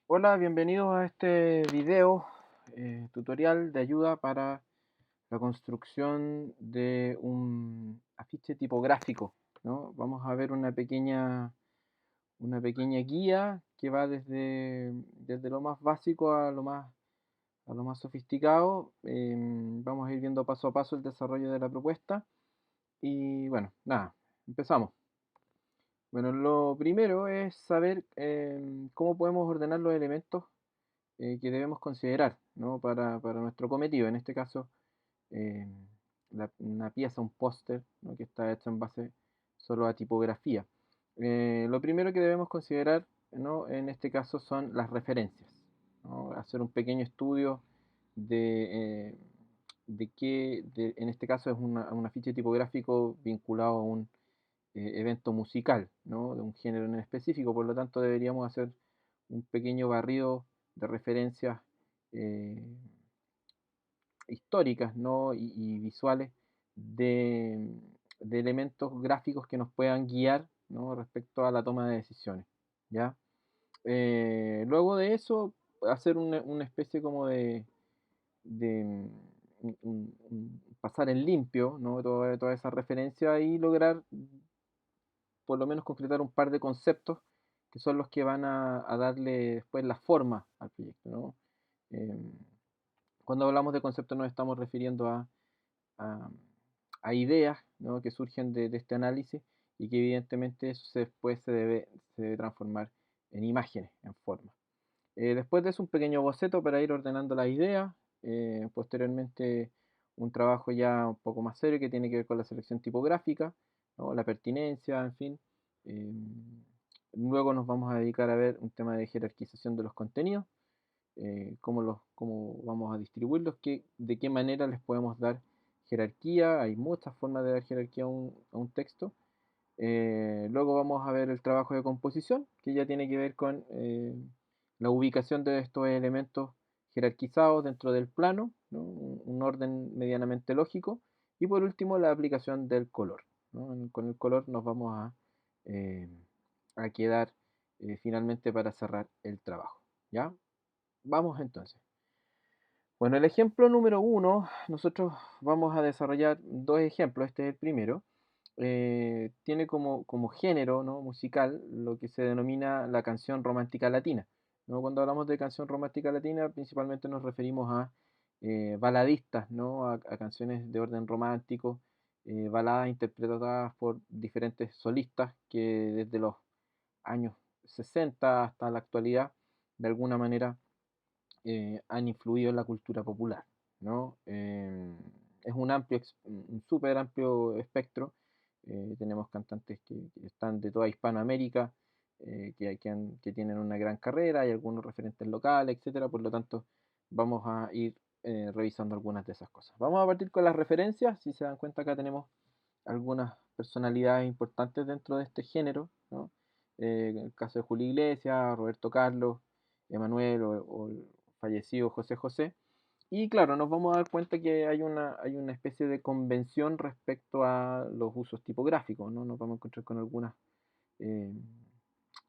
Hola, bienvenidos a este video tutorial de ayuda para la construcción de un afiche tipográfico, ¿no? Vamos a ver una pequeña guía que va desde lo más básico a lo más sofisticado. Vamos a ir viendo paso a paso el desarrollo de la propuesta y bueno, nada, empezamos. Bueno, lo primero es saber cómo podemos ordenar los elementos que debemos considerar, ¿no? Para nuestro cometido. En este caso, eh, una pieza, un póster, ¿no? Que está hecho en base solo a tipografía. Lo primero que debemos considerar, ¿no? En este caso son las referencias, ¿no? Hacer un pequeño estudio en este caso es un afiche tipográfico vinculado a un evento musical, ¿no? De un género en específico. Por lo tanto, deberíamos hacer un pequeño barrido de referencias eh, históricas, ¿no? y visuales de, de elementos gráficos que nos puedan guiar, ¿no? Respecto a la toma de decisiones, ¿ya? Luego de eso, hacer una especie como de pasar en limpio, ¿no? Toda esa referencia y lograr por lo menos concretar un par de conceptos que son los que van a darle después la forma al proyecto, ¿no? Em, Cuando hablamos de conceptos nos estamos refiriendo a- a ideas, ¿no? Que surgen de este análisis y que evidentemente eso después se debe transformar en imágenes, en forma. Después de eso un pequeño boceto para ir ordenando las ideas, posteriormente un trabajo ya un poco más serio que tiene que ver con la selección tipográfica, ¿no? La pertinencia, en fin. Luego nos vamos a dedicar a ver un tema de jerarquización de los contenidos, cómo vamos a distribuirlos, de qué manera les podemos dar jerarquía. Hay muchas formas de dar jerarquía a un texto. Luego vamos a ver el trabajo de composición, que ya tiene que ver con la ubicación de estos elementos jerarquizados dentro del plano, ¿no? Un orden medianamente lógico. Y por último, la aplicación del color, ¿no? Con el color nos vamos eh, a quedar finalmente para cerrar el trabajo. ¿Ya? Vamos entonces. Bueno, el ejemplo número uno, nosotros vamos a desarrollar dos ejemplos, este es el primero. Tiene como género, ¿no? Musical lo que se denomina la canción romántica latina, ¿no? Cuando hablamos de canción romántica latina, principalmente nos referimos a baladistas, ¿no? A canciones de orden romántico, baladas interpretadas por diferentes solistas que desde los años 60 hasta la actualidad, de alguna manera, han influido en la cultura popular, ¿no? Es un súper amplio espectro. Tenemos cantantes que están de toda Hispanoamérica, que tienen una gran carrera, hay algunos referentes locales, etcétera. Por lo tanto, vamos a ir revisando algunas de esas cosas. Vamos a partir con las referencias. Si se dan cuenta, acá tenemos algunas personalidades importantes dentro de este género, ¿no? En el caso de Julio Iglesias, Roberto Carlos, Emanuel o el fallecido José José. Y claro, nos vamos a dar cuenta que hay una especie de convención respecto a los usos tipográficos, ¿no? Nos vamos a encontrar eh,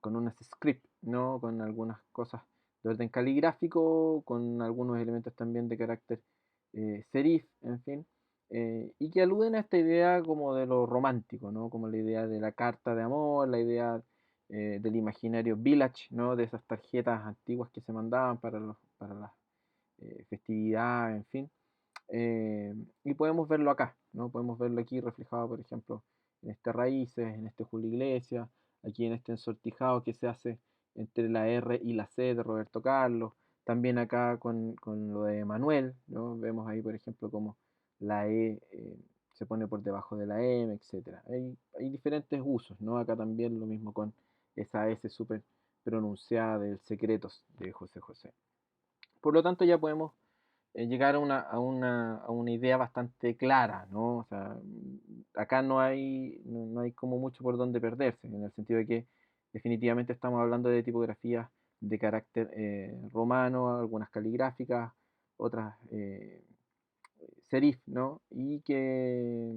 con unos scripts, ¿no? Con algunas cosas de orden caligráfico, con algunos elementos también de carácter serif, en fin, y que aluden a esta idea como de lo romántico, ¿no? Como la idea de la carta de amor, la idea del imaginario village, ¿no? De esas tarjetas antiguas que se mandaban para las festividades, en fin. Y podemos verlo acá, ¿no? Podemos verlo aquí reflejado, por ejemplo, en este Raíces, en este Julio Iglesias, aquí en este ensortijado que se hace entre la R y la C de Roberto Carlos, también acá con lo de Manuel, ¿no? Vemos ahí, por ejemplo, como la E se pone por debajo de la M, etcétera. Hay diferentes usos, ¿no? Acá también lo mismo con esa S súper pronunciada del Secretos de José José. Por lo tanto, ya podemos llegar a una idea bastante clara, ¿no? O sea, acá no hay como mucho por donde perderse, en el sentido de que definitivamente estamos hablando de tipografías de carácter romano, algunas caligráficas, otras serif, ¿no? Y que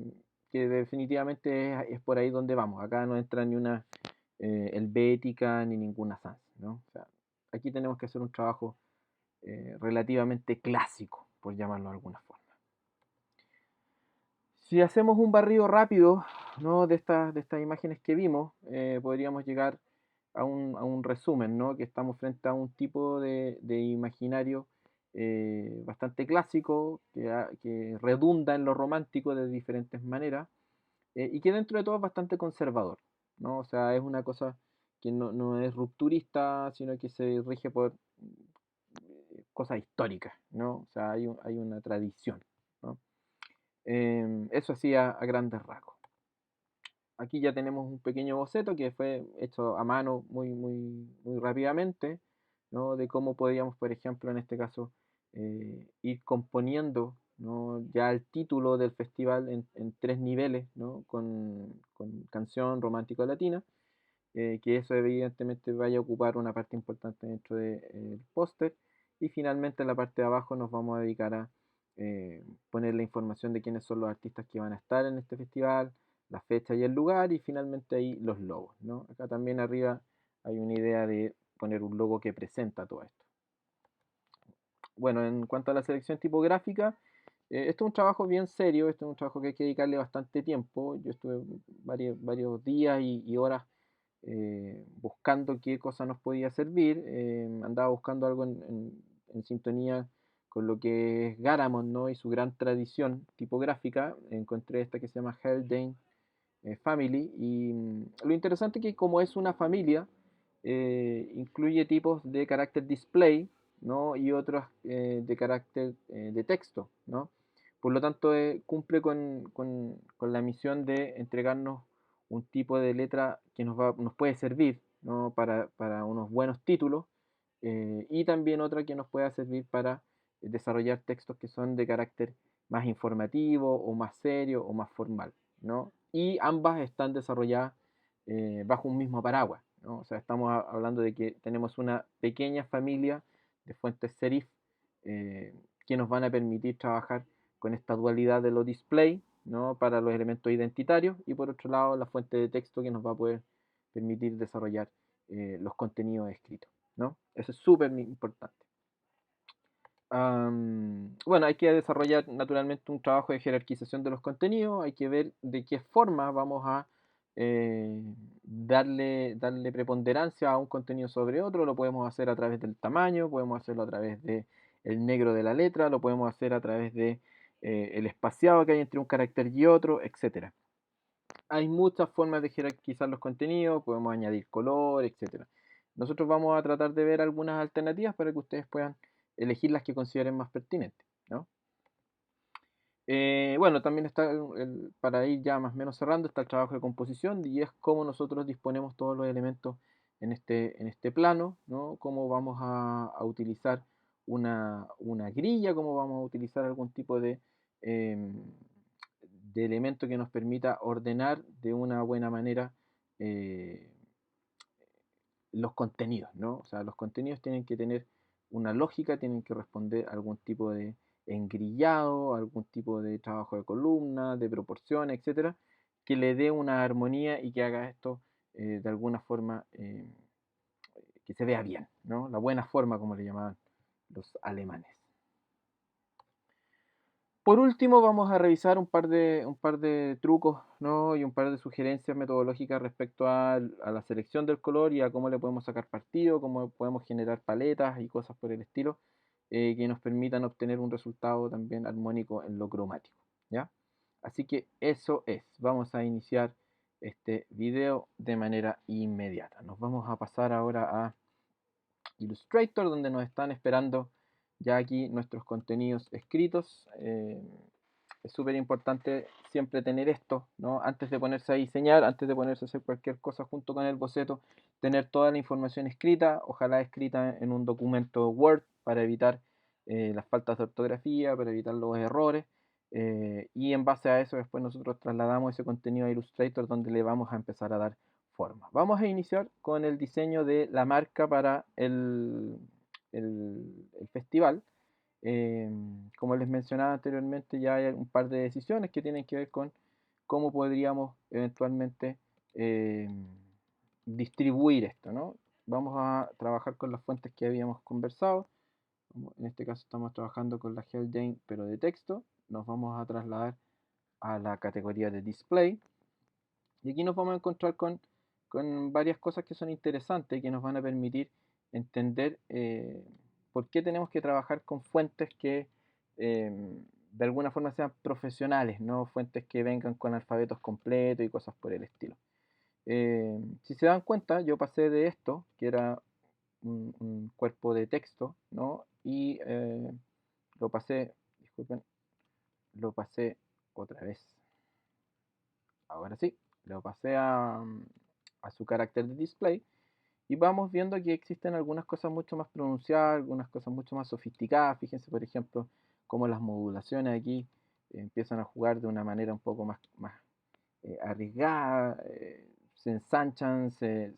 definitivamente es por ahí donde vamos. Acá no entra ni una helvética ni ninguna sans, ¿no? O sea, aquí tenemos que hacer un trabajo relativamente clásico, por llamarlo de alguna forma. Si hacemos un barrido rápido, ¿no? de estas imágenes que vimos, podríamos llegar a un resumen, ¿no? Que estamos frente a un tipo de imaginario bastante clásico, que redunda en lo romántico de diferentes maneras, y que dentro de todo es bastante conservador, ¿no? O sea, es una cosa que no es rupturista, sino que se rige por cosas históricas, ¿no? O sea, hay una tradición, ¿no? Eso así a grandes rasgos. Aquí ya tenemos un pequeño boceto que fue hecho a mano muy rápidamente, ¿no? De cómo podríamos, por ejemplo, en este caso, ir componiendo, ¿no? Ya el título del festival en tres niveles, ¿no? Con canción romántico latina, que eso evidentemente vaya a ocupar una parte importante dentro del póster. Y finalmente en la parte de abajo nos vamos a dedicar a poner la información de quiénes son los artistas que van a estar en este festival, la fecha y el lugar, y finalmente ahí los logos, ¿no? Acá también arriba hay una idea de poner un logo que presenta todo esto. Bueno, en cuanto a la selección tipográfica, esto es un trabajo bien serio, esto es un trabajo que hay que dedicarle bastante tiempo. Yo estuve varios días y horas buscando qué cosa nos podía servir. Andaba buscando algo en sintonía con lo que es Garamond, ¿no? Y su gran tradición tipográfica. Encontré esta que se llama Haldane Family. Y lo interesante es que como es una familia, incluye tipos de carácter display, ¿no? Y otros de carácter de texto, ¿no? Por lo tanto, cumple con la misión de entregarnos un tipo de letra que nos puede servir, ¿no? Para unos buenos títulos, y también otra que nos pueda servir para desarrollar textos que son de carácter más informativo o más serio o más formal, ¿no? Y ambas están desarrolladas bajo un mismo paraguas, ¿no? O sea, estamos hablando de que tenemos una pequeña familia de fuentes serif eh, que nos van a permitir trabajar con esta dualidad de los display, ¿no? Para los elementos identitarios, y por otro lado la fuente de texto que nos va a poder permitir desarrollar los contenidos escritos, ¿no? Eso es súper importante. Bueno, hay que desarrollar naturalmente un trabajo de jerarquización de los contenidos, hay que ver de qué forma vamos a darle preponderancia a un contenido sobre otro. Lo podemos hacer a través del tamaño, podemos hacerlo a través de el negro de la letra, lo podemos hacer a través de el espaciado que hay entre un carácter y otro, etcétera. Hay muchas formas de jerarquizar los contenidos, podemos añadir color, etcétera. Nosotros vamos a tratar de ver algunas alternativas para que ustedes puedan elegir las que consideren más pertinentes, ¿no? Bueno, también está, para ir ya más o menos cerrando, está el trabajo de composición, y es cómo nosotros disponemos todos los elementos en este plano, ¿no? Cómo vamos a utilizar una grilla, cómo vamos a utilizar algún tipo em, de elemento que nos permita ordenar de una buena manera eh, los contenidos, ¿no? O sea, los contenidos tienen que tener una lógica, tienen que responder a algún tipo de engrillado, algún tipo de trabajo de columna, de proporción, etcétera, que le dé una armonía y que haga esto de alguna forma que se vea bien, ¿no? La buena forma, como le llamaban los alemanes. Por último, vamos a revisar un par de trucos, ¿no? Y un par de sugerencias metodológicas respecto a la selección del color y a cómo le podemos sacar partido, cómo podemos generar paletas y cosas por el estilo, que nos permitan obtener un resultado también armónico en lo cromático, ¿ya? Así que eso es. Vamos a iniciar este video de manera inmediata. Nos vamos a pasar ahora a Illustrator, donde nos están esperando ya aquí nuestros contenidos escritos. Es súper importante siempre tener esto, ¿no? Antes de ponerse a diseñar, antes de ponerse a hacer cualquier cosa junto con el boceto, tener toda la información escrita, ojalá escrita en un documento Word para evitar las faltas de ortografía, para evitar los errores. Y en base a eso después nosotros trasladamos ese contenido a Illustrator, donde le vamos a empezar a dar forma. Vamos a iniciar con el diseño de la marca para el festival. Como les mencionaba anteriormente, ya hay un par de decisiones que tienen que ver con cómo podríamos eventualmente distribuir esto, ¿no? vamos a trabajar con las fuentes que habíamos conversado. En este caso estamos trabajando con la Haldane, pero de texto. Nos vamos a trasladar a la categoría de display. Y aquí nos vamos a encontrar con varias cosas que son interesantes y que nos van a permitir entender por qué tenemos que trabajar con fuentes que de alguna forma sean profesionales, no fuentes que vengan con alfabetos completos y cosas por el estilo. Si se dan cuenta, yo pasé de esto, que era un cuerpo de texto, ¿no? Y lo pasé, disculpen, lo pasé otra vez. Ahora sí, lo pasé a su carácter de display y vamos viendo que existen algunas cosas mucho más pronunciadas, algunas cosas mucho más sofisticadas. Fíjense, por ejemplo, cómo las modulaciones aquí empiezan a jugar de una manera un poco más arriesgada, se ensanchan, se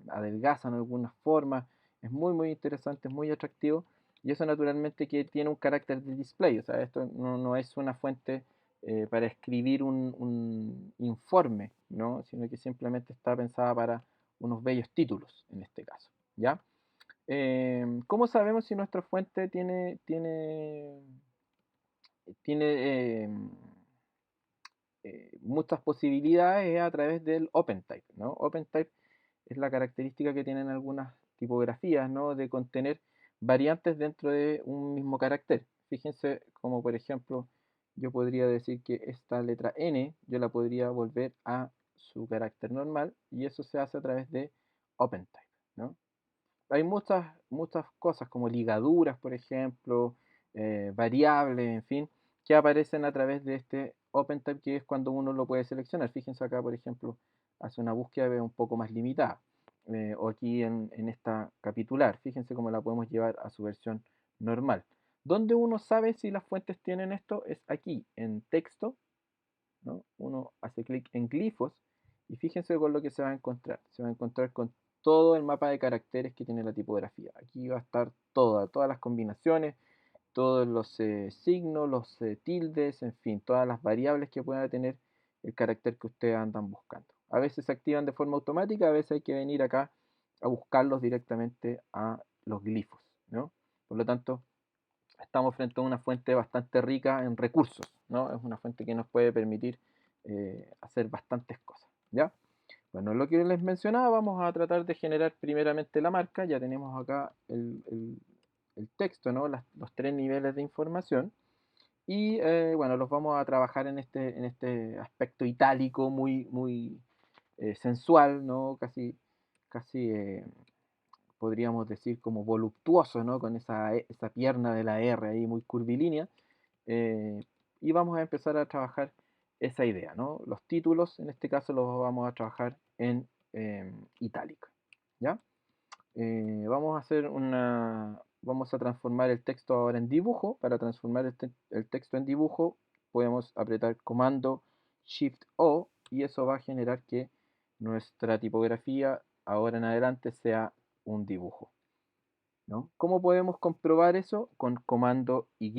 adelgazan de algunas formas. Es muy interesante, es muy atractivo. Y eso naturalmente que tiene un carácter de display, o sea, esto no es una fuente para escribir un informe, ¿no? Sino que simplemente está pensada para unos bellos títulos, en este caso, ¿ya? ¿Cómo sabemos si nuestra fuente tiene muchas posibilidades a través del OpenType, ¿no? OpenType es la característica que tienen algunas tipografías, ¿no? De contener variantes dentro de un mismo carácter. Fíjense como por ejemplo yo podría decir que esta letra N yo la podría volver a su carácter normal y eso se hace a través de OpenType, ¿no? Hay muchas cosas como ligaduras, por ejemplo, variables, en fin, que aparecen a través de este OpenType, que es cuando uno lo puede seleccionar. Fíjense acá, por ejemplo, hace una búsqueda un poco más limitada. O aquí en esta capitular, fíjense cómo la podemos llevar a su versión normal. Donde uno sabe si las fuentes tienen esto es aquí, en texto, ¿no? Uno hace clic en glifos y fíjense con lo que se va a encontrar. Se va a encontrar con todo el mapa de caracteres que tiene la tipografía. Aquí va a estar todas las combinaciones, todos los signos, los tildes, en fin, todas las variables que pueda tener el carácter que ustedes andan buscando. A veces se activan de forma automática, a veces hay que venir acá a buscarlos directamente a los glifos, ¿no? Por lo tanto, estamos frente a una fuente bastante rica en recursos, ¿no? Es una fuente que nos puede permitir hacer bastantes cosas, ¿ya? Bueno, lo que les mencionaba, vamos a tratar de generar primeramente la marca. Ya tenemos acá el texto, ¿no? Los tres niveles de información. Y bueno, los vamos a trabajar en este aspecto itálico muy sensual, ¿no? Casi podríamos decir como voluptuoso, ¿no? Con esa pierna de la R ahí muy curvilínea. eh, y vamos a empezar a trabajar esa idea, ¿no? Los títulos, en este caso, los vamos a trabajar en itálica, ¿ya? Vamos a transformar el texto ahora en dibujo. Para transformar el texto en dibujo, podemos apretar comando Shift O y eso va a generar que nuestra tipografía ahora en adelante sea un dibujo, ¿no? ¿Cómo podemos comprobar eso? Con comando Y.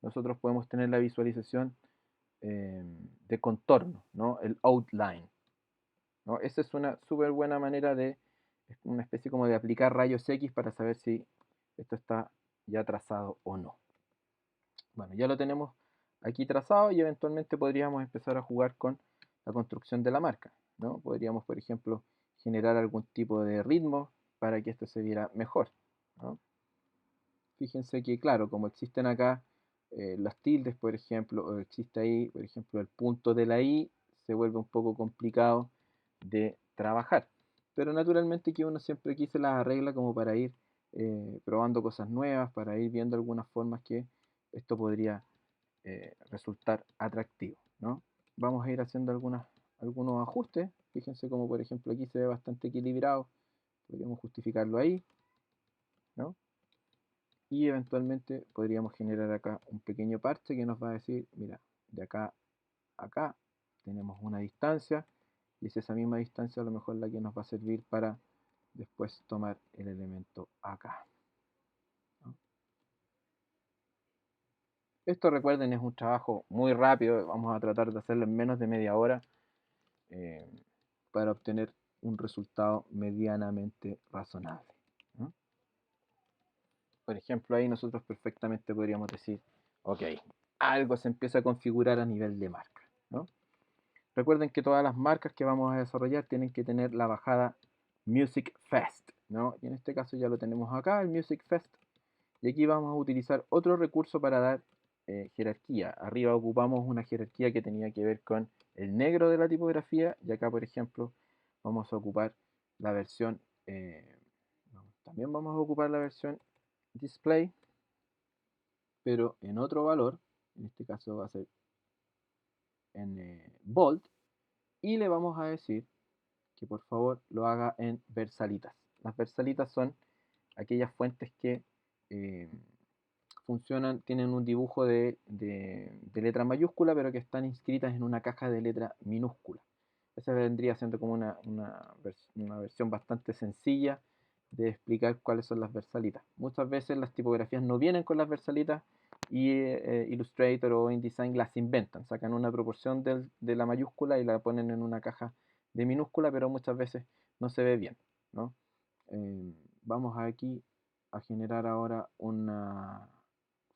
Nosotros podemos tener la visualización eh, de contorno, ¿no? El outline, ¿no? Esa es una súper buena manera es una especie como de aplicar rayos X para saber si esto está ya trazado o no. Bueno, ya lo tenemos aquí trazado y eventualmente podríamos empezar a jugar con la construcción de la marca, ¿no? Podríamos, por ejemplo, generar algún tipo de ritmo para que esto se viera mejor, ¿no? Fíjense que, claro, como existen acá las tildes, por ejemplo, o existe ahí, por ejemplo, el punto de la I, se vuelve un poco complicado de trabajar. Pero naturalmente que uno siempre aquí se las arregla como para ir probando cosas nuevas, para ir viendo algunas formas que esto podría resultar atractivo, ¿no? Vamos a ir haciendo algunos ajustes. Fíjense como por ejemplo aquí se ve bastante equilibrado. Podríamos justificarlo ahí, ¿no? Y eventualmente podríamos generar acá un pequeño parche que nos va a decir, mira, de acá a acá tenemos una distancia y es esa misma distancia a lo mejor la que nos va a servir para después tomar el elemento acá, ¿no? Esto recuerden es un trabajo muy rápido, vamos a tratar de hacerlo en menos de media hora eh, para obtener un resultado medianamente razonable, ¿no? Por ejemplo, ahí nosotros perfectamente podríamos decir, ok, algo se empieza a configurar a nivel de marca, ¿no? Recuerden que todas las marcas que vamos a desarrollar tienen que tener la bajada Music Fest, ¿no? Y en este caso ya lo tenemos acá, el Music Fest. Y aquí vamos a utilizar otro recurso para dar jerarquía. Arriba ocupamos una jerarquía que tenía que ver con el negro de la tipografía. Y acá, por ejemplo, vamos a ocupar la versión, también vamos a ocupar la versión display, pero en otro valor. En este caso va a ser en bold. Y le vamos a decir que por favor lo haga en versalitas. Las versalitas son aquellas fuentes que eh, funcionan, tienen un dibujo de letra mayúscula, pero que están inscritas en una caja de letra minúscula. Esa vendría siendo como una versión bastante sencilla de explicar cuáles son las versalitas. Muchas veces las tipografías no vienen con las versalitas y Illustrator o InDesign las inventan, sacan una proporción de la mayúscula y la ponen en una caja de minúscula, pero muchas veces no se ve bien, ¿no? Vamos aquí a generar ahora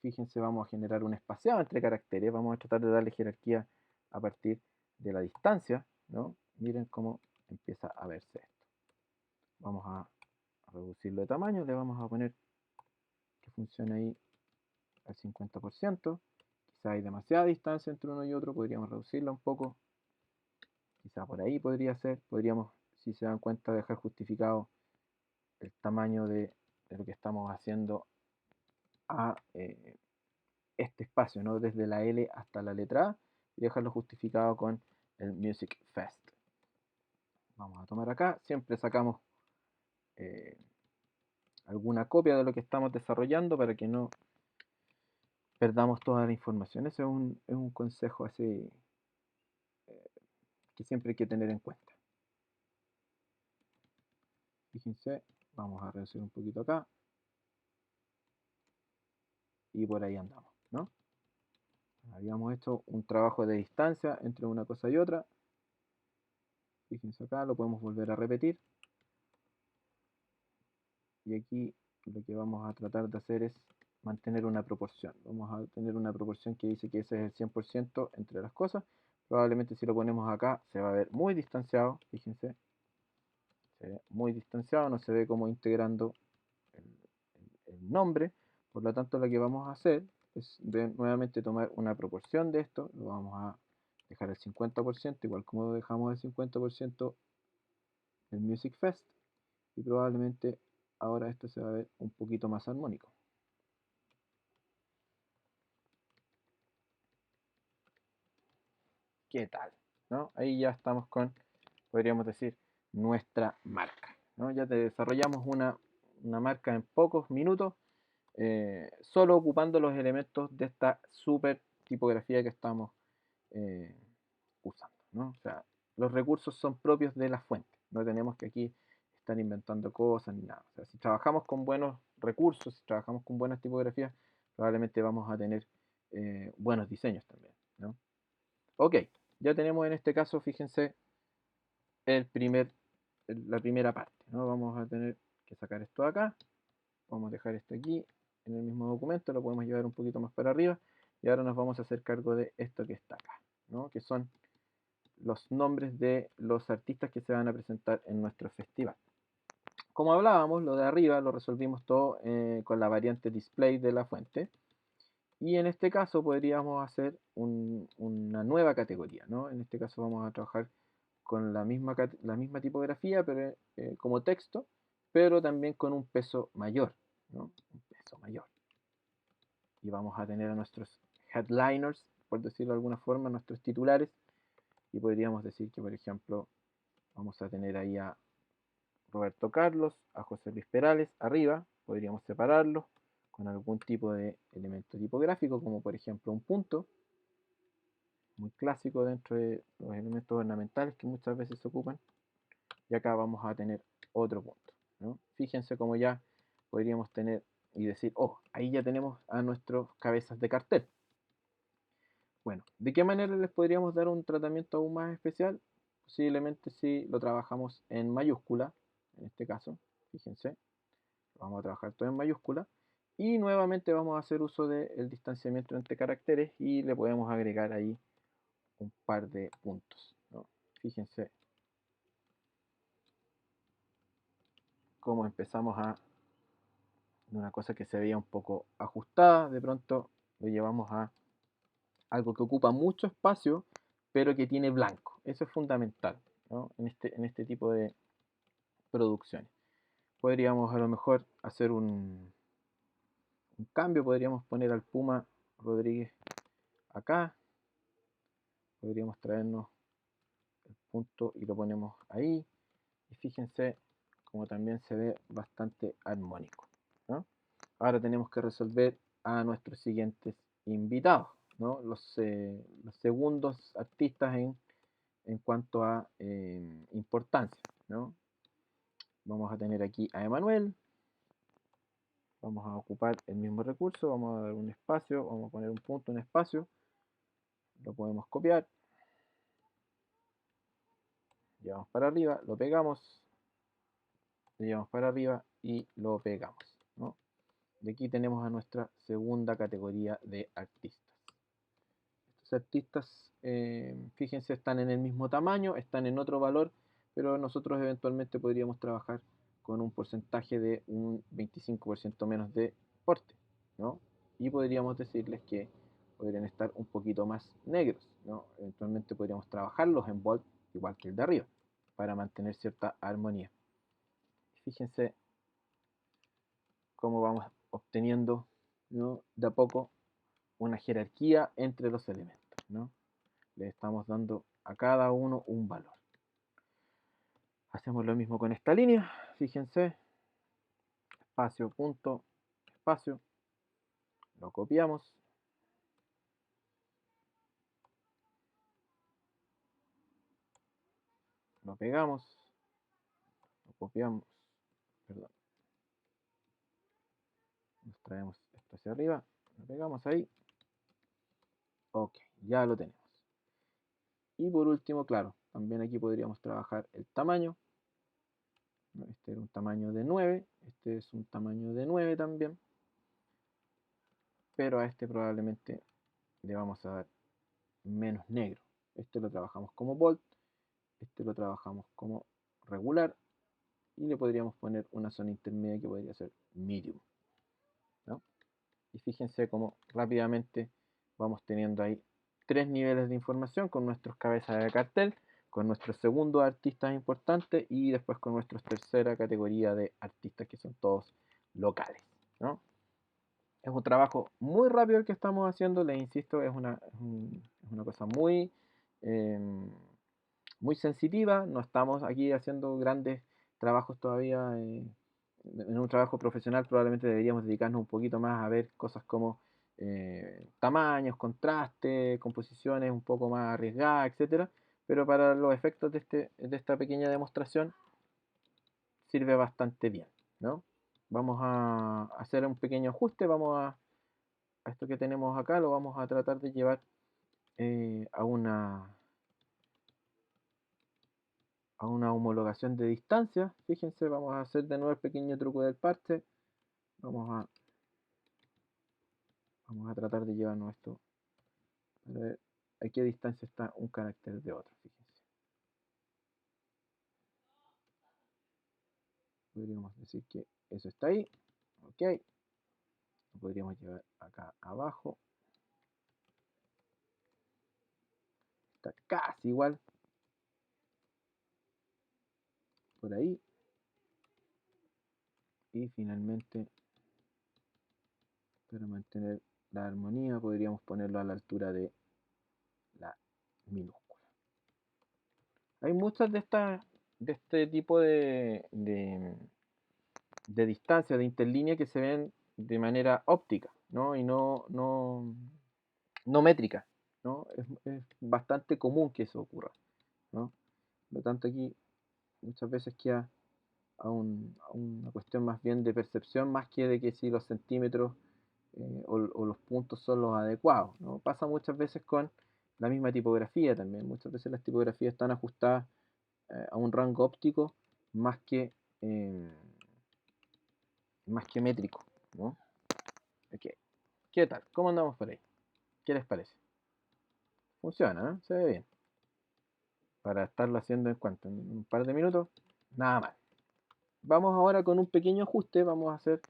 fíjense, vamos a generar un espaciado entre caracteres, vamos a tratar de darle jerarquía a partir de la distancia, ¿no? Miren cómo empieza a verse esto. Vamos a reducirlo de tamaño, le vamos a poner que funcione ahí al 50%. Quizá hay demasiada distancia entre uno y otro, podríamos reducirla un poco. Quizá por ahí podría ser, podríamos, si se dan cuenta, dejar justificado el tamaño de lo que estamos haciendo a este espacio, ¿no? Desde la L hasta la letra A y dejarlo justificado con el Music Fest. Vamos a tomar acá, siempre sacamos eh, alguna copia de lo que estamos desarrollando para que no perdamos toda la información. Ese es un consejo así que siempre hay que tener en cuenta. Fíjense, vamos a reducir un poquito acá y por ahí andamos, ¿no? Habíamos hecho un trabajo de distancia entre una cosa y otra. Fíjense acá, lo podemos volver a repetir. Y aquí lo que vamos a tratar de hacer es mantener una proporción. Vamos a tener una proporción que dice que ese es el 100% entre las cosas. Probablemente si lo ponemos acá se va a ver muy distanciado, fíjense. Se ve muy distanciado, no se ve como integrando el nombre. Por lo tanto, lo que vamos a hacer es nuevamente tomar una proporción de esto. Lo vamos a dejar el 50%, igual como dejamos el 50% del Music Fest. Y probablemente ahora esto se va a ver un poquito más armónico. ¿Qué tal? ¿No? Ahí ya estamos con, podríamos decir, nuestra marca, ¿no? Ya te desarrollamos una marca en pocos minutos, solo ocupando los elementos de esta super tipografía que estamos eh, usando, ¿no? O sea, los recursos son propios de la fuente, no tenemos que aquí estar inventando cosas ni nada. O sea, si trabajamos con buenos recursos, si trabajamos con buenas tipografías, probablemente vamos a tener buenos diseños también, ¿no? Ok, ya tenemos en este caso, fíjense, el primer, la primera parte, ¿no? Vamos a tener que sacar esto de acá, vamos a dejar esto aquí en el mismo documento, lo podemos llevar un poquito más para arriba y ahora nos vamos a hacer cargo de esto que está acá, ¿no? Que son los nombres de los artistas que se van a presentar en nuestro festival. Como hablábamos, lo de arriba lo resolvimos todo con la variante display de la fuente. Y en este caso podríamos hacer una nueva categoría, ¿no? En este caso vamos a trabajar con la misma tipografía, pero como texto, pero también con un peso mayor, ¿no? Un peso mayor. Y vamos a tener a nuestros headliners, por decirlo de alguna forma, nuestros titulares, y podríamos decir que, por ejemplo, vamos a tener ahí a Roberto Carlos, a José Luis Perales arriba, podríamos separarlos con algún tipo de elemento tipográfico, como por ejemplo un punto, muy clásico dentro de los elementos ornamentales que muchas veces se ocupan. Y acá vamos a tener otro punto, ¿no? Fíjense cómo ya podríamos tener y decir, oh, ahí ya tenemos a nuestros cabezas de cartel. Bueno, ¿de qué manera les podríamos dar un tratamiento aún más especial? posiblemente si lo trabajamos en mayúscula, en este caso, fíjense, lo vamos a trabajar todo en mayúscula, y nuevamente vamos a hacer uso del distanciamiento entre caracteres y le podemos agregar ahí un par de puntos, ¿no? Fíjense cómo empezamos de una cosa que se veía un poco ajustada, de pronto lo llevamos a algo que ocupa mucho espacio, pero que tiene blanco. Eso es fundamental, ¿no? En este tipo de producciones. Podríamos a lo mejor hacer un cambio, podríamos poner al Puma Rodríguez acá, podríamos traernos el punto y lo ponemos ahí, y fíjense como también se ve bastante armónico, ¿no? Ahora tenemos que resolver a nuestros siguientes invitados, ¿no? Los segundos artistas en cuanto a importancia, ¿no? Vamos a tener aquí a Emanuel, vamos a ocupar el mismo recurso, vamos a dar un espacio, vamos a poner un punto, un espacio, lo podemos copiar, llevamos para arriba, lo pegamos, lo llevamos para arriba y lo pegamos, ¿no? De aquí tenemos a nuestra segunda categoría de artistas. Estos artistas, fíjense, están en el mismo tamaño, están en otro valor, pero nosotros eventualmente podríamos trabajar con un porcentaje de un 25% menos de porte, ¿no? Y podríamos decirles que podrían estar un poquito más negros, ¿no? Eventualmente podríamos trabajarlos en bold igual que el de arriba, para mantener cierta armonía. Fíjense cómo vamos obteniendo, ¿no? De a poco una jerarquía entre los elementos, ¿no? Le estamos dando a cada uno un valor. Hacemos lo mismo con esta línea, fíjense, espacio, punto, espacio, lo copiamos, lo pegamos, lo copiamos, perdón, nos traemos esto hacia arriba, lo pegamos ahí, ok, ya lo tenemos. Y por último, claro, también aquí podríamos trabajar el tamaño. Este era un tamaño de 9, este es un tamaño de 9 también, pero a este probablemente le vamos a dar menos negro. Este lo trabajamos como bold, este lo trabajamos como regular y le podríamos poner una zona intermedia que podría ser medium, ¿no? Y fíjense cómo rápidamente vamos teniendo ahí tres niveles de información con nuestros cabezas de cartel, con nuestros segundos artistas importantes y después con nuestra tercera categoría de artistas que son todos locales, ¿no? Es un trabajo muy rápido el que estamos haciendo, les insisto, es una cosa eh, muy sensitiva, no estamos aquí haciendo grandes trabajos todavía. En un trabajo profesional probablemente deberíamos dedicarnos un poquito más a ver cosas como tamaños, contrastes, composiciones un poco más arriesgadas, etcétera. Pero para los efectos de esta pequeña demostración sirve bastante bien, ¿no? Vamos a hacer un pequeño ajuste, a esto que tenemos acá, lo vamos a tratar de llevar a una homologación de distancia. Fíjense, vamos a hacer de nuevo el pequeño truco del parche. Vamos a, vamos a tratar de llevarnos esto a ver a qué distancia está un carácter de otro. Fíjense. Podríamos decir que eso está ahí. Ok. Lo podríamos llevar acá abajo. Está casi igual. Por ahí. Y finalmente, para mantener la armonía, podríamos ponerlo a la altura de la minúscula. Hay muchas de este tipo de distancia, de interlínea que se ven de manera óptica, ¿no? Y no métrica, ¿no? Es bastante común que eso ocurra, ¿no? Por lo tanto, aquí muchas veces queda a una cuestión más bien de percepción, más que de que si los centímetros o los puntos son los adecuados, ¿no? Pasa muchas veces con La misma tipografía también. Muchas veces las tipografías están ajustadas a un rango óptico más que, eh, más que métrico, ¿no? Ok. ¿Qué tal? ¿Cómo andamos por ahí? ¿Qué les parece? Funciona, ¿no? Se ve bien. Para estarlo haciendo en cuanto, en un par de minutos, nada mal. Vamos ahora con un pequeño ajuste. Vamos a hacer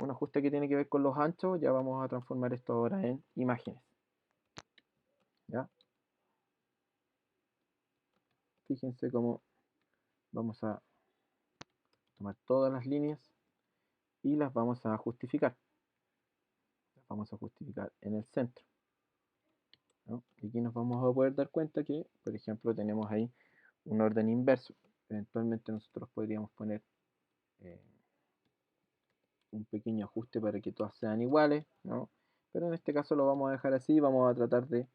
un ajuste que tiene que ver con los anchos. Ya vamos a transformar esto ahora en imágenes. ¿Ya? Fíjense cómo vamos a tomar todas las líneas y las vamos a justificar. Las vamos a justificar en el centro, ¿no? Y aquí nos vamos a poder dar cuenta que, por ejemplo, tenemos ahí un orden inverso. Eventualmente nosotros podríamos poner eh, un pequeño ajuste para que todas sean iguales, ¿no? Pero en este caso lo vamos a dejar así. Vamos a tratar de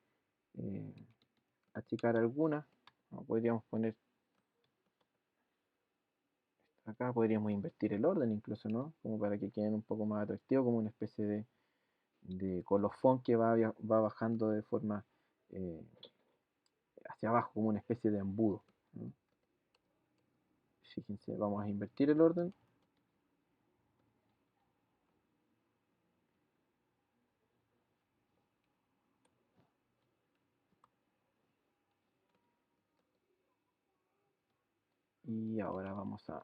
eh, achicar algunas, ¿no? Podríamos poner acá, podríamos invertir el orden incluso, ¿no? Como para que queden un poco más atractivos, como una especie de colofón que va bajando de forma eh, hacia abajo, como una especie de embudo, ¿no? Fíjense, vamos a invertir el orden. Y ahora vamos a...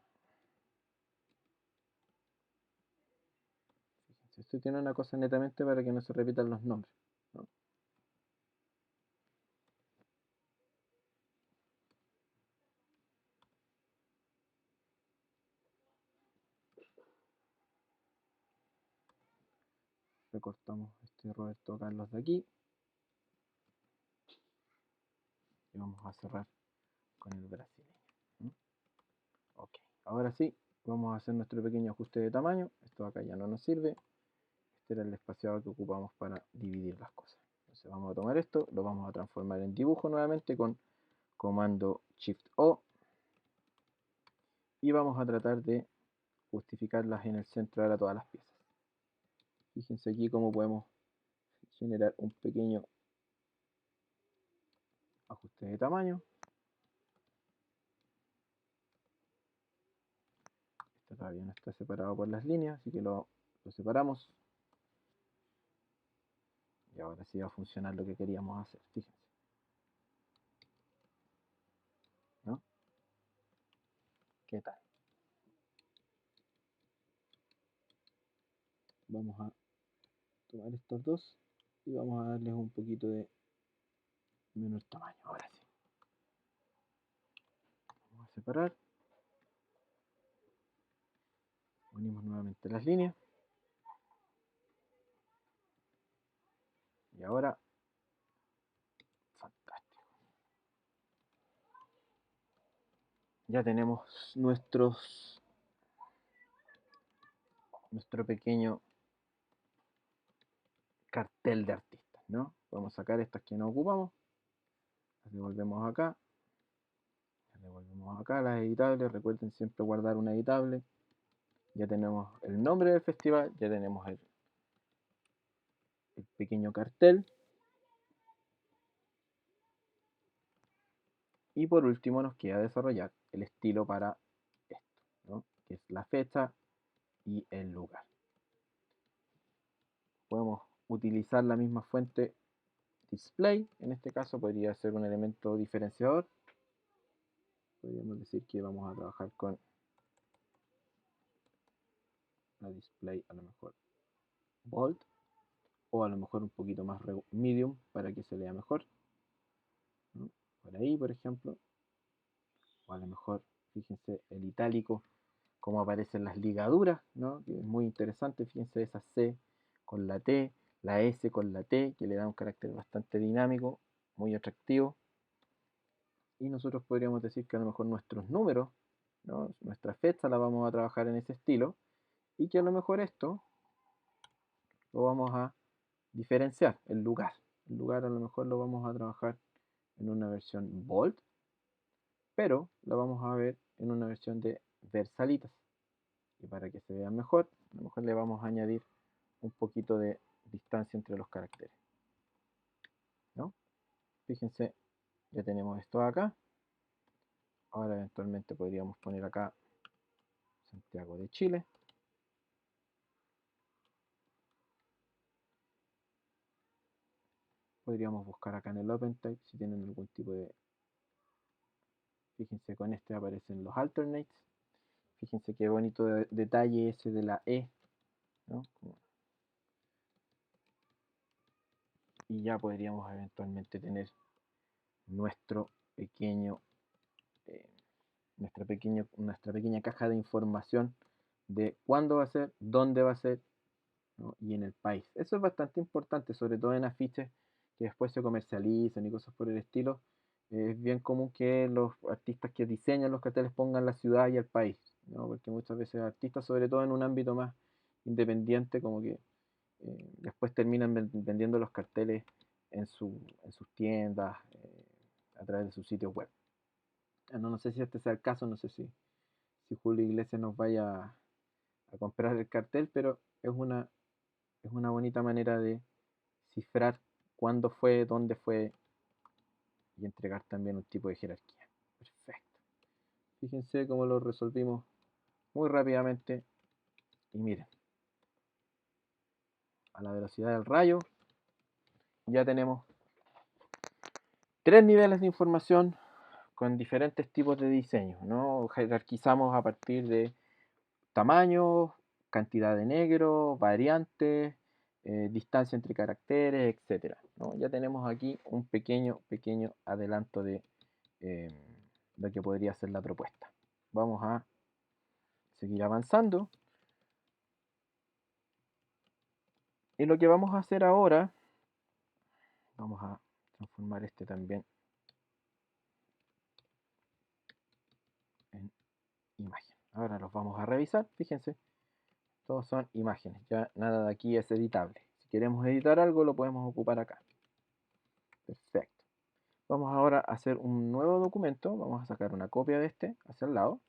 Fíjense, esto tiene una cosa netamente para que no se repitan los nombres, ¿no? Recortamos este Roberto Carlos de aquí y vamos a cerrar con el brasileño, ¿no? Ok, ahora sí, vamos a hacer nuestro pequeño ajuste de tamaño. Esto acá ya no nos sirve. Este era el espaciador que ocupamos para dividir las cosas. Entonces vamos a tomar esto, lo vamos a transformar en dibujo nuevamente con comando Shift O y vamos a tratar de justificarlas en el centro de todas las piezas. Fíjense aquí cómo podemos generar un pequeño ajuste de tamaño. Esto todavía no está separado por las líneas, así que lo separamos. Y ahora sí va a funcionar lo que queríamos hacer, fíjense, ¿no? ¿Qué tal? Vamos a tomar estos dos y vamos a darles un poquito de menor tamaño. Ahora sí. Vamos a separar. Unimos nuevamente las líneas. Y ahora, fantástico. Ya tenemos nuestro pequeño cartel de artistas, ¿no? Podemos sacar estas que no ocupamos. Las devolvemos acá. Las devolvemos acá, las editables. Recuerden siempre guardar una editable. Ya tenemos el nombre del festival. Ya tenemos el pequeño cartel. Y por último nos queda desarrollar el estilo para esto, ¿no? Que es la fecha y el lugar. Podemos utilizar la misma fuente display. En este caso podría ser un elemento diferenciador. Podríamos decir que vamos a trabajar con la display a lo mejor bold o a lo mejor un poquito más medium para que se lea mejor, ¿no? Por ahí, por ejemplo. O a lo mejor, fíjense, el itálico, cómo aparecen las ligaduras, ¿no? Que es muy interesante. Fíjense esa C con la T, la S con la T, que le da un carácter bastante dinámico, muy atractivo. Y nosotros podríamos decir que a lo mejor nuestros números, ¿no? Nuestra fecha la vamos a trabajar en ese estilo y que a lo mejor esto lo vamos a diferenciar, el lugar. El lugar a lo mejor lo vamos a trabajar en una versión bold, pero la vamos a ver en una versión de versalitas. Y para que se vea mejor, a lo mejor le vamos a añadir un poquito de distancia entre los caracteres, ¿no? Fíjense, ya tenemos esto acá. Ahora eventualmente podríamos poner acá Santiago de Chile. Podríamos buscar acá en el OpenType si tienen algún tipo de... Fíjense, con este aparecen los alternates. Fíjense qué bonito detalle ese de la E, ¿no? Y ya podríamos eventualmente tener nuestro pequeño, eh, nuestra pequeña caja de información de cuándo va a ser, dónde va a ser, ¿no? Y en el país. Eso es bastante importante, sobre todo en afiches que después se comercializan y cosas por el estilo. Es bien común que los artistas que diseñan los carteles pongan la ciudad y el país, ¿no? Porque muchas veces artistas, sobre todo en un ámbito más independiente, como que después terminan vendiendo los carteles en sus tiendas, a través de sus sitios web. No, no sé si este sea el caso, no sé si Julio Iglesias nos vaya a comprar el cartel, pero es una bonita manera de cifrar cuándo fue, dónde fue y entregar también un tipo de jerarquía. Perfecto. Fíjense cómo lo resolvimos muy rápidamente. Y miren, a la velocidad del rayo ya tenemos tres niveles de información con diferentes tipos de diseño, ¿no? Jerarquizamos a partir de tamaño, cantidad de negro, variantes, distancia entre caracteres, etcétera, ¿no? Ya tenemos aquí un pequeño adelanto de lo que podría ser la propuesta. Vamos a seguir avanzando. Y lo que vamos a hacer ahora, vamos a transformar este también en imagen. Ahora los vamos a revisar, fíjense, todos son imágenes, ya nada de aquí es editable. Si queremos editar algo lo podemos ocupar acá. Perfecto. Vamos ahora a hacer un nuevo documento, vamos a sacar una copia de este hacia el lado.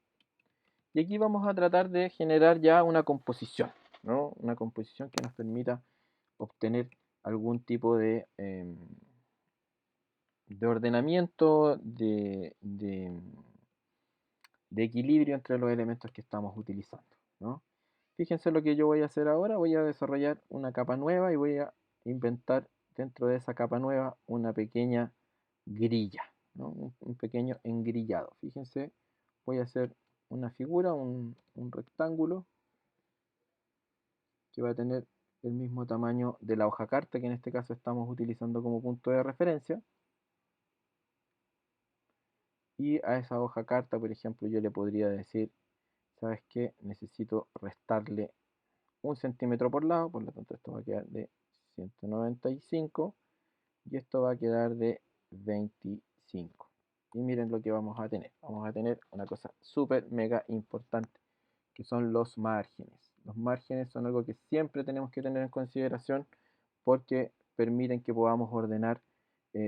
Y aquí vamos a tratar de generar ya una composición, ¿no? Una composición que nos permita obtener algún tipo de ordenamiento, de equilibrio entre los elementos que estamos utilizando, ¿no? Fíjense lo que yo voy a hacer ahora, voy a desarrollar una capa nueva y voy a inventar dentro de esa capa nueva una pequeña grilla, ¿no? Un pequeño engrillado. Fíjense, voy a hacer una figura, un rectángulo que va a tener el mismo tamaño de la hoja carta que en este caso estamos utilizando como punto de referencia. Y a esa hoja carta, por ejemplo, yo le podría decir, ¿sabes qué? Necesito restarle 1 centímetro por lado, por lo tanto esto va a quedar de 195 y esto va a quedar de 25. Y miren lo que vamos a tener. Vamos a tener una cosa súper mega importante, que son los márgenes. Los márgenes son algo que siempre tenemos que tener en consideración porque permiten que podamos ordenar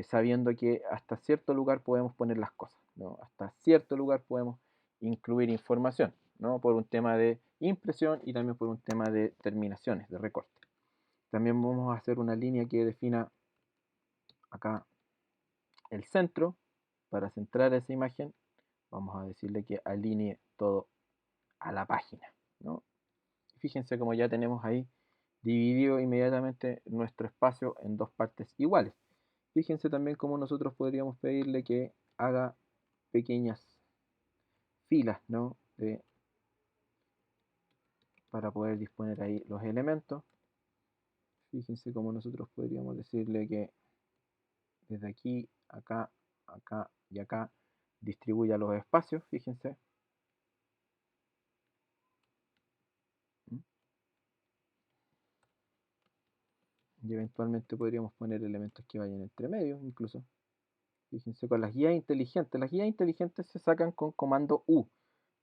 sabiendo que hasta cierto lugar podemos poner las cosas, ¿no? Hasta cierto lugar podemos incluir información, ¿no? Por un tema de impresión y también por un tema de terminaciones, de recorte. También vamos a hacer una línea que defina acá el centro. Para centrar esa imagen, vamos a decirle que alinee todo a la página, ¿no? Fíjense como ya tenemos ahí dividido inmediatamente nuestro espacio en dos partes iguales. Fíjense también cómo nosotros podríamos pedirle que haga pequeñas filas, ¿no? Para poder disponer ahí los elementos. Fíjense cómo nosotros podríamos decirle que desde aquí, acá, acá y acá distribuya los espacios, fíjense. ¿Mm? Y eventualmente podríamos poner elementos que vayan entre medio, incluso. Fíjense con las guías inteligentes. Las guías inteligentes se sacan con comando U,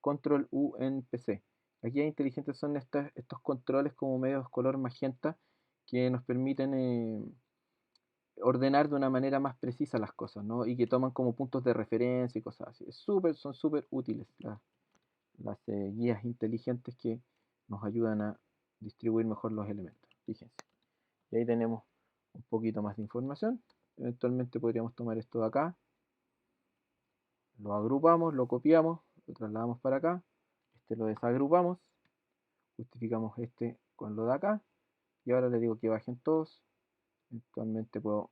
control U en PC. Las guías inteligentes son estos controles como medios color magenta que nos permiten ordenar de una manera más precisa las cosas, ¿no? Y que toman como puntos de referencia y cosas así. Son súper útiles las guías inteligentes que nos ayudan a distribuir mejor los elementos. Fíjense. Y ahí tenemos un poquito más de información. Eventualmente podríamos tomar esto de acá, lo agrupamos, lo copiamos, lo trasladamos para acá, este lo desagrupamos, justificamos este con lo de acá, y ahora le digo que bajen todos. Eventualmente puedo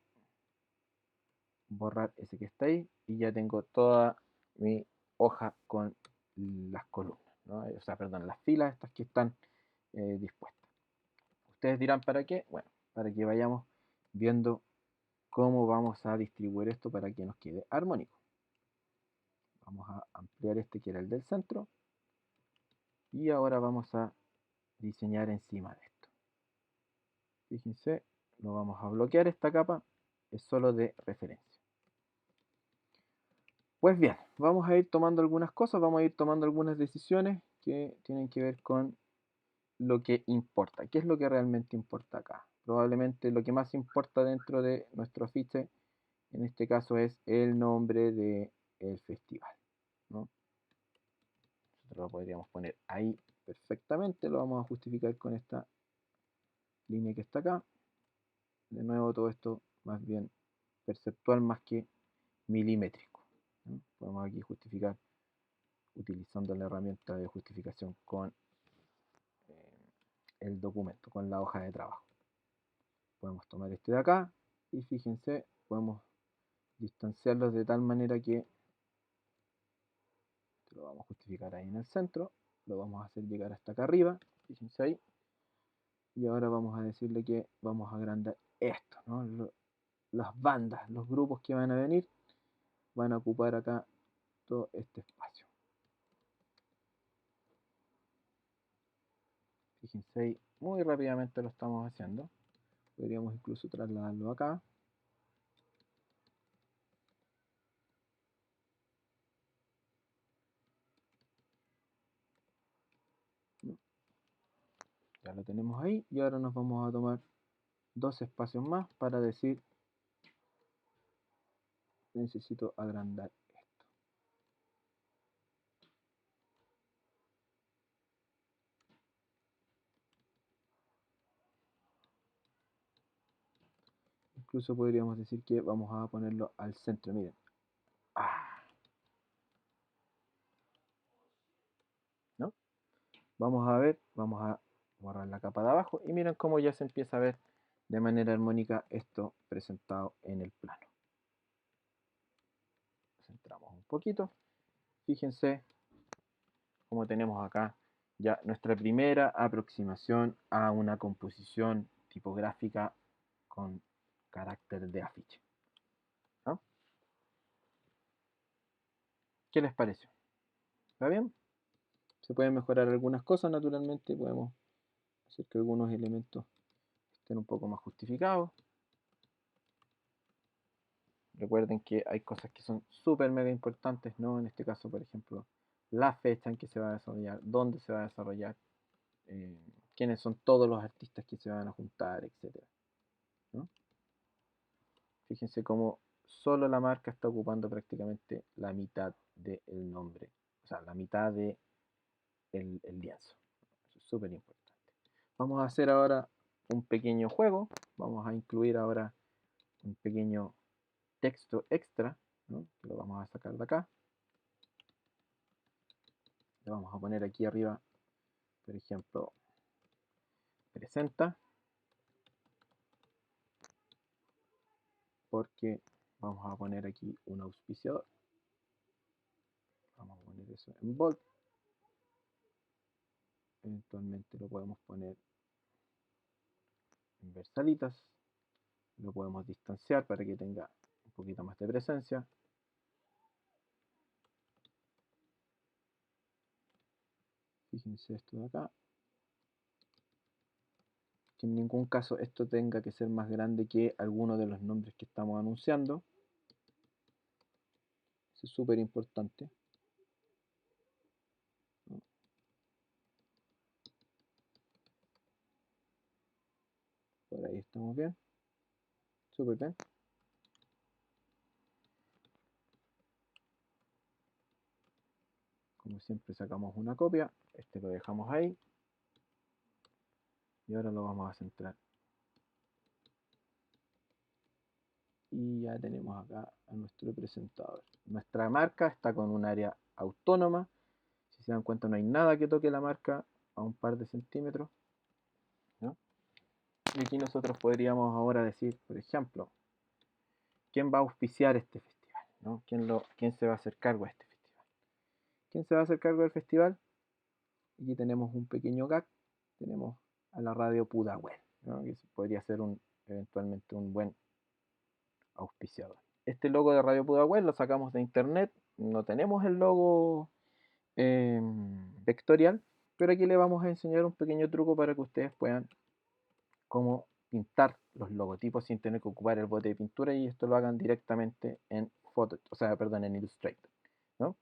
borrar ese que está ahí y ya tengo toda mi hoja con las columnas, ¿no? O sea, perdón, las filas estas que están dispuestas. Ustedes dirán para qué. Bueno, para que vayamos viendo cómo vamos a distribuir esto para que nos quede armónico. Vamos a ampliar este que era el del centro y ahora vamos a diseñar encima de esto. Fíjense, lo vamos a bloquear esta capa, es solo de referencia. Pues bien, vamos a ir tomando algunas cosas, vamos a ir tomando algunas decisiones que tienen que ver con lo que importa. ¿Qué es lo que realmente importa acá? Probablemente lo que más importa dentro de nuestro afiche, en este caso, es el nombre del festival, ¿no? Nosotros lo podríamos poner ahí perfectamente, lo vamos a justificar con esta línea que está acá. De nuevo, todo esto más bien perceptual más que milimétrico, ¿no? Podemos aquí justificar utilizando la herramienta de justificación con el documento, con la hoja de trabajo. Podemos tomar este de acá y fíjense, podemos distanciarlos de tal manera que lo vamos a justificar ahí en el centro, lo vamos a hacer llegar hasta acá arriba, fíjense ahí, y ahora vamos a decirle que vamos a agrandar esto, ¿no? Las bandas, los grupos que van a venir, van a ocupar acá todo este espacio. Fíjense ahí, muy rápidamente lo estamos haciendo. Podríamos incluso trasladarlo acá. Ya lo tenemos ahí y ahora nos vamos a tomar dos espacios más para decir necesito agrandar esto. Incluso podríamos decir que vamos a ponerlo al centro, miren. Ah, ¿no? Vamos a ver, vamos a borrar la capa de abajo y miren cómo ya se empieza a ver de manera armónica esto presentado en el plano. Centramos un poquito. Fíjense cómo tenemos acá ya nuestra primera aproximación a una composición tipográfica con carácter de afiche, ¿no? ¿Qué les pareció? ¿Está bien? Se pueden mejorar algunas cosas, naturalmente. Podemos hacer que algunos elementos estén un poco más justificados. Recuerden que hay cosas que son súper mega importantes, ¿no? En este caso, por ejemplo, la fecha en que se va a desarrollar, dónde se va a desarrollar, eh, quiénes son todos los artistas que se van a juntar, etcétera, ¿no? Fíjense cómo solo la marca está ocupando prácticamente la mitad del nombre, o sea, la mitad de el lienzo. Eso es súper importante. Vamos a hacer ahora un pequeño juego. Vamos a incluir ahora un pequeño texto extra, ¿no? Que lo vamos a sacar de acá. Le vamos a poner aquí arriba, por ejemplo, presenta, porque vamos a poner aquí un auspiciador. Vamos a poner eso en bold. Eventualmente lo podemos poner en versalitas. Lo podemos distanciar para que tenga un poquito más de presencia. Fíjense esto de acá. Que en ningún caso esto tenga que ser más grande que alguno de los nombres que estamos anunciando. Eso es súper importante, ¿no? Por ahí estamos bien. Súper bien. Como siempre sacamos una copia. Este lo dejamos ahí. Y ahora lo vamos a centrar y ya tenemos acá a nuestro presentador. Nuestra marca está con un área autónoma. Si se dan cuenta, no hay nada que toque la marca a un par de centímetros, ¿no? Y aquí nosotros podríamos ahora decir, por ejemplo, quién va a auspiciar este festival, ¿no? ¿Quién se va a hacer cargo de este festival? ¿Quién se va a hacer cargo del festival? Aquí tenemos un pequeño gag, tenemos a la radio Pudahuel, ¿no? Que podría ser eventualmente un buen auspiciador. Este logo de Radio Pudahuel lo sacamos de internet, no tenemos el logo vectorial, pero aquí le vamos a enseñar un pequeño truco para que ustedes puedan cómo pintar los logotipos sin tener que ocupar el bote de pintura y esto lo hagan directamente en en Illustrator, ¿no?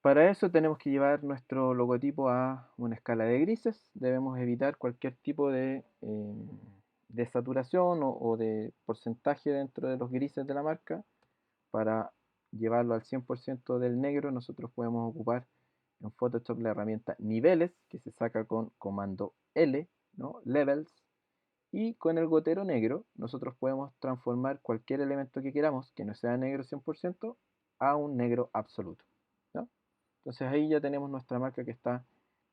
Para eso tenemos que llevar nuestro logotipo a una escala de grises. Debemos evitar cualquier tipo de saturación o de porcentaje dentro de los grises de la marca. Para llevarlo al 100% del negro, nosotros podemos ocupar en Photoshop la herramienta niveles, que se saca con comando L, ¿no? Levels. Y con el gotero negro, nosotros podemos transformar cualquier elemento que queramos, que no sea negro 100%, a un negro absoluto, ¿no? Entonces ahí ya tenemos nuestra marca que está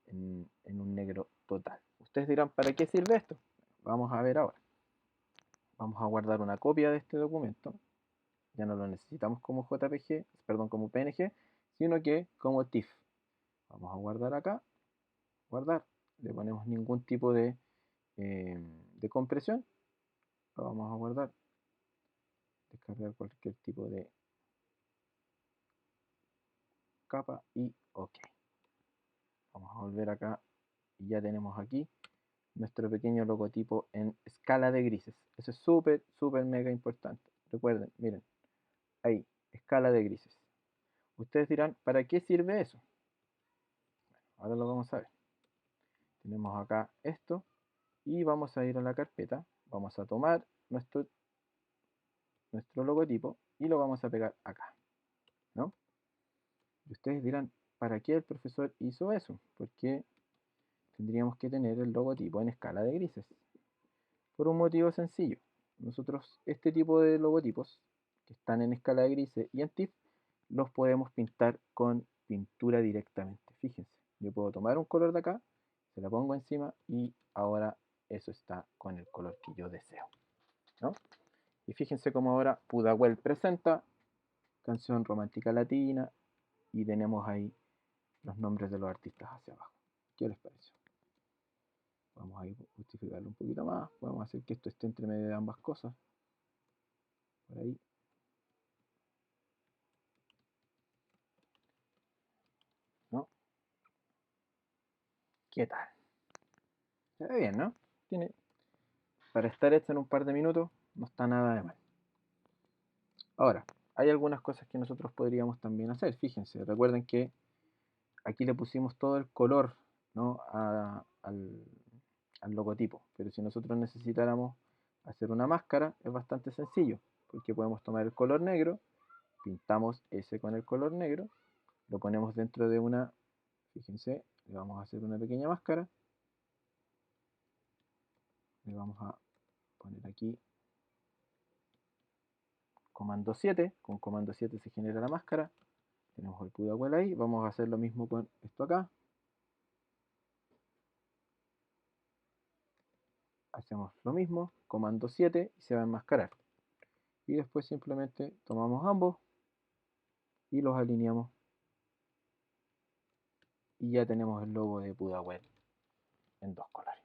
en un negro total. Ustedes dirán, ¿para qué sirve esto? Vamos a ver ahora. Vamos a guardar una copia de este documento. Ya no lo necesitamos como JPG, perdón, como PNG, sino que como TIFF. Vamos a guardar acá, guardar. Le ponemos ningún tipo de compresión. Lo vamos a guardar. Descargar cualquier tipo de capa y OK. Vamos a volver acá y ya tenemos aquí nuestro pequeño logotipo en escala de grises. Eso es súper, súper mega importante. Recuerden, miren, ahí, escala de grises. Ustedes dirán, ¿para qué sirve eso? Bueno, ahora lo vamos a ver. Tenemos acá esto y vamos a ir a la carpeta. Vamos a tomar nuestro logotipo y lo vamos a pegar acá, ¿no? Y ustedes dirán, ¿para qué el profesor hizo eso? Porque tendríamos que tener el logotipo en escala de grises. Por un motivo sencillo. Nosotros este tipo de logotipos que están en escala de grises y en TIFF los podemos pintar con pintura directamente. Fíjense, yo puedo tomar un color de acá, se la pongo encima y ahora eso está con el color que yo deseo, ¿no? Y fíjense cómo ahora Pudahuel presenta canción romántica latina y tenemos ahí los nombres de los artistas hacia abajo. ¿Qué les pareció? Vamos a ir justificarlo un poquito más. Podemos hacer que esto esté entre medio de ambas cosas. Por ahí. ¿No? ¿Qué tal? Se ve bien, ¿no? Tiene, para estar hecho en un par de minutos, no está nada de mal. Ahora, hay algunas cosas que nosotros podríamos también hacer. Fíjense, recuerden que aquí le pusimos todo el color, ¿no? Al logotipo. Pero si nosotros necesitáramos hacer una máscara, es bastante sencillo, porque podemos tomar el color negro, pintamos ese con el color negro, lo ponemos dentro de una, fíjense, le vamos a hacer una pequeña máscara, le vamos a poner aquí comando 7, con comando 7 se genera la máscara, tenemos el Pudahuel ahí, vamos a hacer lo mismo con esto acá, hacemos lo mismo, comando 7 y se va a enmascarar. Y después simplemente tomamos ambos y los alineamos y ya tenemos el logo de Pudahuel en dos colores,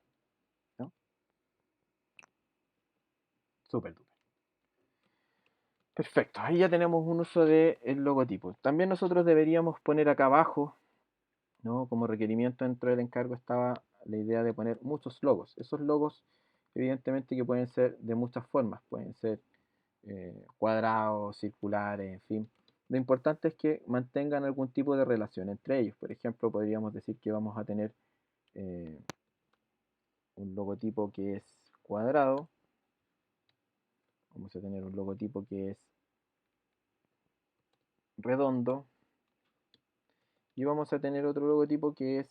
¿no? Súper duper. Perfecto, ahí ya tenemos un uso del logotipo. También nosotros deberíamos poner acá abajo, ¿no? Como requerimiento dentro del encargo estaba la idea de poner muchos logos. Esos logos, evidentemente, que pueden ser de muchas formas, pueden ser cuadrados, circulares, en fin. Lo importante es que mantengan algún tipo de relación entre ellos. Por ejemplo, podríamos decir que vamos a tener eh, un logotipo que es cuadrado, vamos a tener un logotipo que es redondo y vamos a tener otro logotipo que es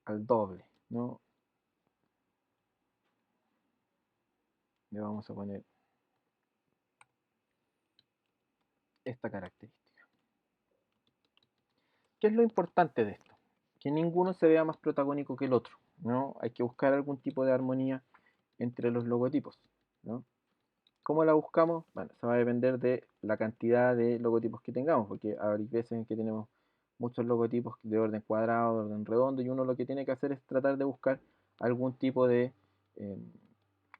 al doble, ¿no? Le vamos a poner esta característica. ¿Qué es lo importante de esto? Que ninguno se vea más protagónico que el otro, ¿no? Hay que buscar algún tipo de armonía entre los logotipos, ¿no? ¿Cómo la buscamos? Bueno, eso va a depender de la cantidad de logotipos que tengamos, porque hay veces en que tenemos muchos logotipos de orden cuadrado, de orden redondo, y uno lo que tiene que hacer es tratar de buscar algún tipo eh,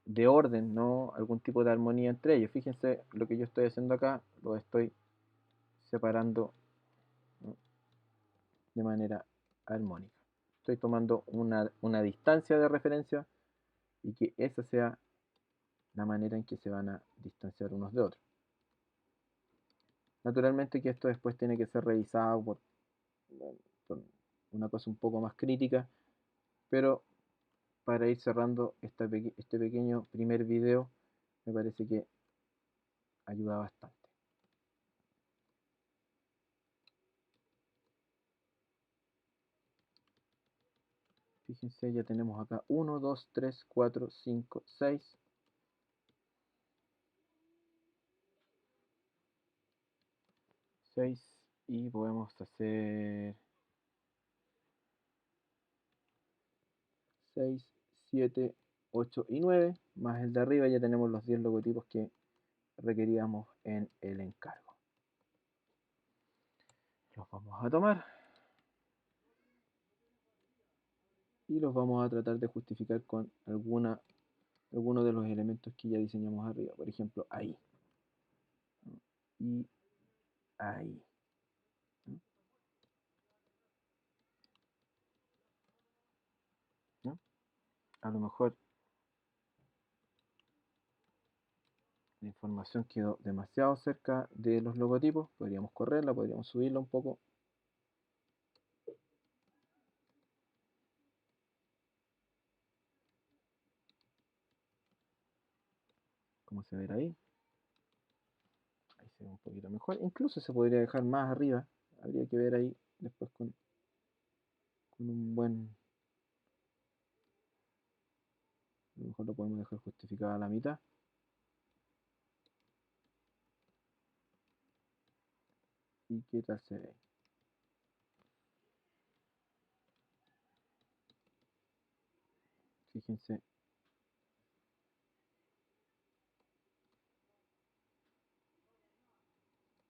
de orden, ¿no? Algún tipo de armonía entre ellos. Fíjense lo que yo estoy haciendo acá, lo estoy separando, ¿no? De manera armónica. Estoy tomando una distancia de referencia y que esa sea la manera en que se van a distanciar unos de otros. Naturalmente que esto después tiene que ser revisado por una cosa un poco más crítica, pero para ir cerrando este pequeño primer video, me parece que ayuda bastante. Fíjense, ya tenemos acá 1, 2, 3, 4, 5, 6. 6 y podemos hacer 6, 7, 8 y 9, más el de arriba ya tenemos los 10 logotipos que requeríamos en el encargo. Los vamos a tomar y los vamos a tratar de justificar con alguno de los elementos que ya diseñamos arriba. Por ejemplo, ahí. Y ahí. ¿No? A lo mejor la información quedó demasiado cerca de los logotipos. Podríamos correrla, podríamos subirla un poco. ¿Cómo se ve ahí? Ahí se ve un poquito mejor. Incluso se podría dejar más arriba. Habría que ver ahí después con un buen... A lo mejor lo podemos dejar justificado a la mitad. ¿Y qué tal se ve? Fíjense.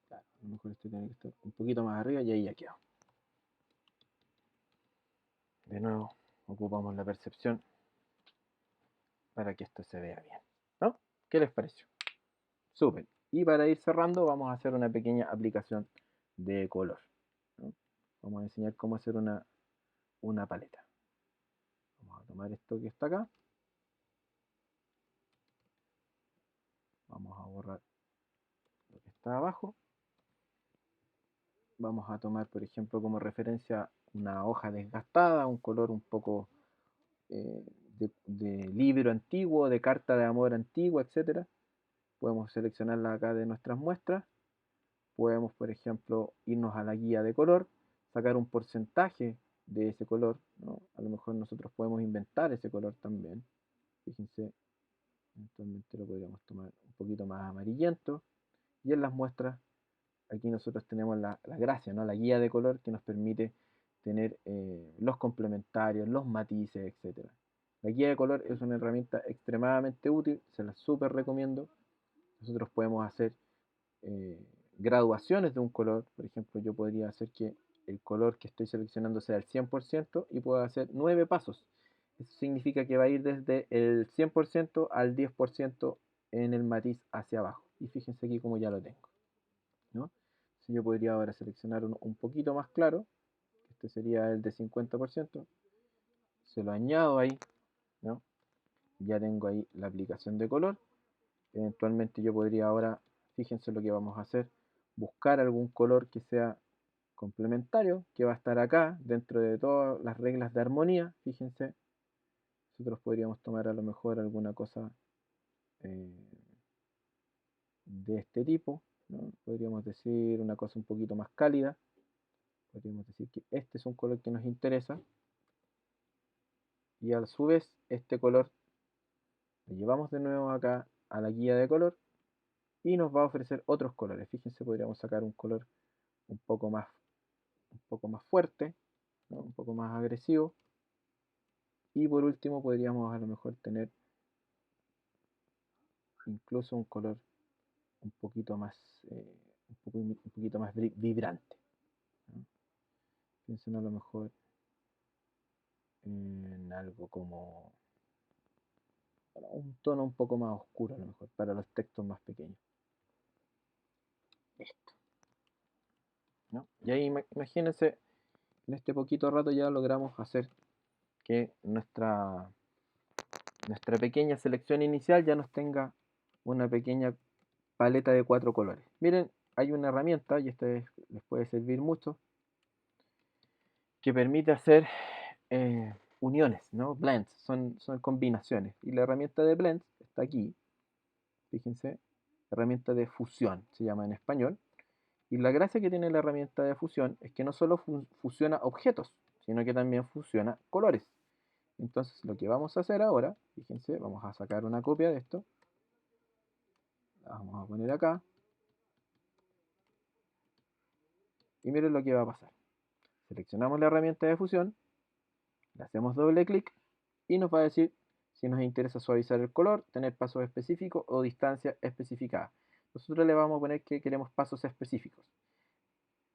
Claro, a lo mejor esto tiene que estar un poquito más arriba y ahí ya quedó. De nuevo, ocupamos la percepción para que esto se vea bien, ¿no? ¿Qué les pareció? Súper. Y para ir cerrando, vamos a hacer una pequeña aplicación de color, ¿no? Vamos a enseñar cómo hacer una paleta. Vamos a tomar esto que está acá. Vamos a borrar lo que está abajo. Vamos a tomar, por ejemplo, como referencia una hoja desgastada, un color un poco eh, de libro antiguo, de carta de amor antigua, etcétera. Podemos seleccionarla acá de nuestras muestras. Podemos, por ejemplo, irnos a la guía de color, sacar un porcentaje de ese color, ¿no? A lo mejor nosotros podemos inventar ese color también. Fíjense, eventualmente lo podríamos tomar un poquito más amarillento. Y en las muestras, aquí nosotros tenemos la gracia, ¿no? La guía de color que nos permite tener los complementarios, los matices, etcétera. La guía de color es una herramienta extremadamente útil, se la súper recomiendo. Nosotros podemos hacer eh, graduaciones de un color. Por ejemplo, yo podría hacer que el color que estoy seleccionando sea el 100% y puedo hacer 9 pasos. Eso significa que va a ir desde el 100% al 10% en el matiz hacia abajo. Y fíjense aquí como ya lo tengo, ¿no? Si yo podría ahora seleccionar uno un poquito más claro, este sería el de 50%, se lo añado ahí, ¿no? Ya tengo ahí la aplicación de color. Eventualmente yo podría ahora, fíjense lo que vamos a hacer, buscar algún color que sea complementario, que va a estar acá dentro de todas las reglas de armonía. Fíjense, nosotros podríamos tomar a lo mejor alguna cosa eh, de este tipo, ¿no? Podríamos decir una cosa un poquito más cálida. Podríamos decir que este es un color que nos interesa y a su vez este color lo llevamos de nuevo acá a la guía de color y nos va a ofrecer otros colores. Fíjense, podríamos sacar un color un poco más, un poco más fuerte, ¿no? Un poco más agresivo. Y por último podríamos a lo mejor tener incluso un color un poquito más, un poquito más vibrante, ¿no? Piensen a lo mejor en algo como bueno, un tono un poco más oscuro a lo mejor para los textos más pequeños. Esto, ¿no? Y ahí imagínense, en este poquito rato ya logramos hacer que nuestra pequeña selección inicial ya nos tenga una pequeña paleta de 4 colores. Miren, hay una herramienta, y esta les puede servir mucho, que permite hacer uniones, ¿no? Blends, son combinaciones. Y la herramienta de blends está aquí, fíjense, herramienta de fusión, se llama en español. Y la gracia que tiene la herramienta de fusión es que no solo fusiona objetos, sino que también fusiona colores. Entonces lo que vamos a hacer ahora, fíjense, vamos a sacar una copia de esto, la vamos a poner acá, y miren lo que va a pasar. Seleccionamos la herramienta de fusión, le hacemos doble clic y nos va a decir si nos interesa suavizar el color, tener pasos específicos o distancia especificada. Nosotros le vamos a poner que queremos pasos específicos.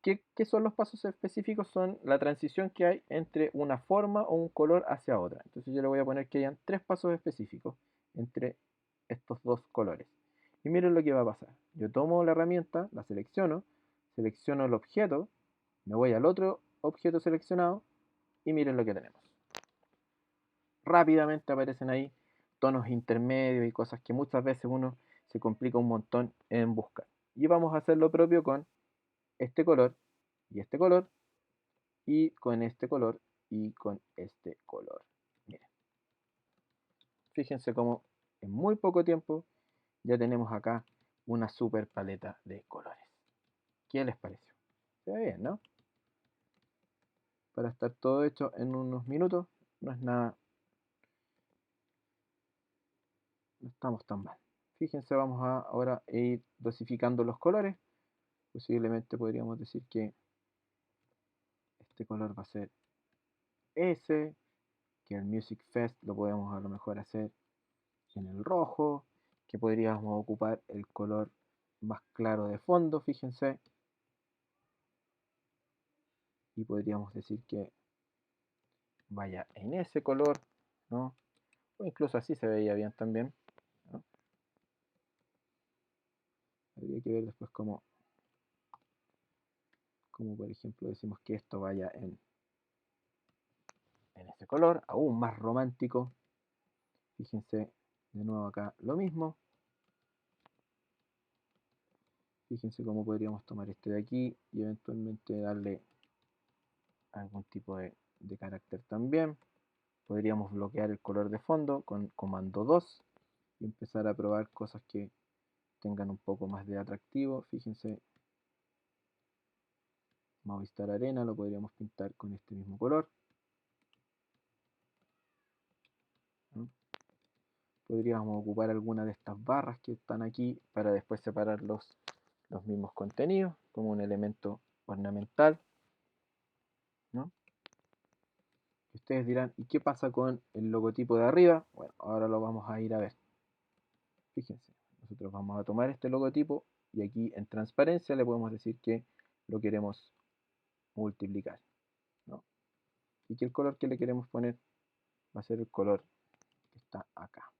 ¿Qué son los pasos específicos? Son la transición que hay entre una forma o un color hacia otra. Entonces yo le voy a poner que hayan 3 pasos específicos entre estos dos colores. Y miren lo que va a pasar. Yo tomo la herramienta, la selecciono el objeto, me voy al otro objeto seleccionado y miren lo que tenemos. Rápidamente aparecen ahí tonos intermedios y cosas que muchas veces uno se complica un montón en buscar. Y vamos a hacer lo propio con este color y este color y con este color y con este color. Miren, fíjense cómo en muy poco tiempo ya tenemos acá una super paleta de colores. ¿Qué les pareció? Se ve bien, ¿no? Para estar todo hecho en unos minutos, no es nada, no estamos tan mal. Fíjense, vamos a ahora ir dosificando los colores. Posiblemente podríamos decir que este color va a ser ese, que el Music Fest lo podemos a lo mejor hacer en el rojo, que podríamos ocupar el color más claro de fondo, fíjense, y podríamos decir que vaya en ese color, ¿no? O incluso así se veía bien también, ¿no? Habría que ver después cómo por ejemplo decimos que esto vaya en ese color, aún más romántico. Fíjense de nuevo acá lo mismo. Fíjense cómo podríamos tomar este de aquí y eventualmente darle algún tipo de carácter también. Podríamos bloquear el color de fondo con comando 2 y empezar a probar cosas que tengan un poco más de atractivo. Fíjense, Movistar Arena lo podríamos pintar con este mismo color, ¿no? Podríamos ocupar alguna de estas barras que están aquí para después separar los mismos contenidos como un elemento ornamental, ¿no? Y ustedes dirán, ¿y qué pasa con el logotipo de arriba? Bueno, ahora lo vamos a ir a ver. Fíjense, nosotros vamos a tomar este logotipo y aquí en transparencia le podemos decir que lo queremos multiplicar, ¿no? Y que el color que le queremos poner va a ser el color que está acá,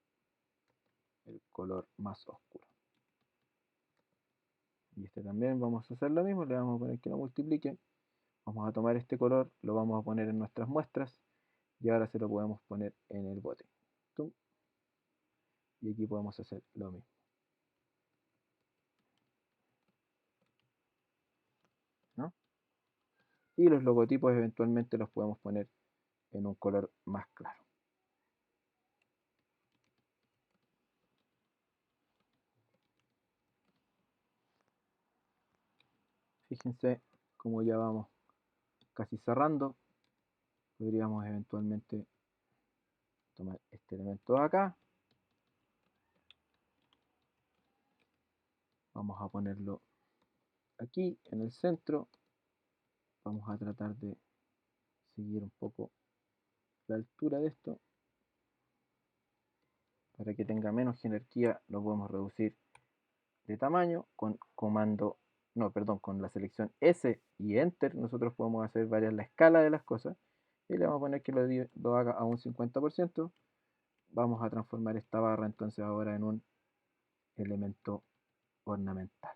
el color más oscuro. Y este también vamos a hacer lo mismo, le vamos a poner que lo multiplique. Vamos a tomar este color, lo vamos a poner en nuestras muestras y ahora se lo podemos poner en el bote. ¡Tum! Y aquí podemos hacer lo mismo, ¿no? Y los logotipos eventualmente los podemos poner en un color más claro. Fíjense cómo ya vamos casi cerrando. Podríamos eventualmente tomar este elemento de acá Vamos a ponerlo aquí en el centro. Vamos a tratar de seguir un poco la altura de esto. Para que tenga menos jerarquía lo podemos reducir de tamaño con comando, no, perdón, con la selección S y Enter. Nosotros podemos hacer variar la escala de las cosas. Y le vamos a poner que lo haga a un 50%. Vamos a transformar esta barra entonces ahora en un elemento ornamental.